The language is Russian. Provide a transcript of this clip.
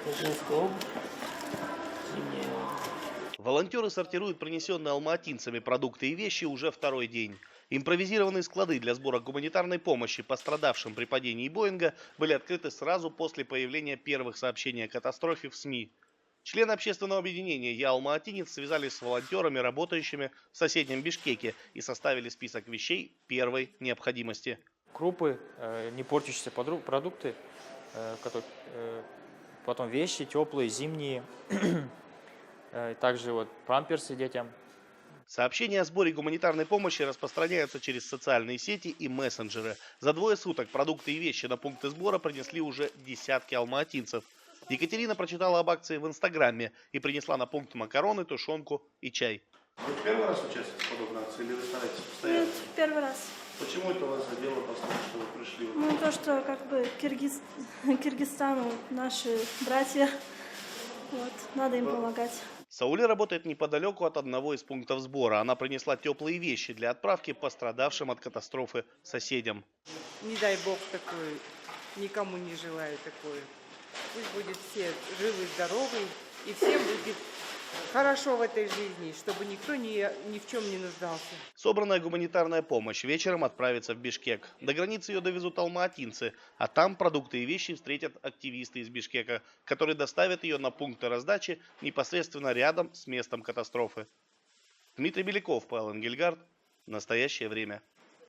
Это женская обувь. Зимняя обувь. Волонтеры сортируют принесенные алматинцами продукты и вещи уже второй день. Импровизированные склады для сбора гуманитарной помощи пострадавшим при падении Боинга были открыты сразу после появления первых сообщений о катастрофе в СМИ. Члены общественного объединения «Я Алма-Атинец» связались с волонтерами, работающими в соседнем Бишкеке, и составили список вещей первой необходимости. Крупы, не портящиеся продукты, потом вещи теплые, зимние, также вот памперсы детям. Сообщения о сборе гуманитарной помощи распространяются через социальные сети и мессенджеры. За двое суток продукты и вещи на пункты сбора принесли уже десятки алматинцев. Екатерина прочитала об акции в Инстаграме и принесла на пункт макароны, тушенку и чай. Вы первый раз участвуете в подобной акции или вы стараетесь постоянно? Нет, первый раз. Почему это вас задело постольку, что вы пришли? Ну, то, что как бы Киргизстан, вот, наши братья, вот, надо им помогать. Сауля работает неподалеку от одного из пунктов сбора. Она принесла теплые вещи для отправки пострадавшим от катастрофы соседям. Не дай бог такое, никому не желаю такое. Пусть будет все живы, здоровы, и всем будет хорошо в этой жизни, чтобы никто ни в чем не нуждался. Собранная гуманитарная помощь вечером отправится в Бишкек. До границы ее довезут алматинцы, а там продукты и вещи встретят активисты из Бишкека, которые доставят ее на пункты раздачи непосредственно рядом с местом катастрофы. Дмитрий Беляков, Павел Энгельгард. Настоящее время.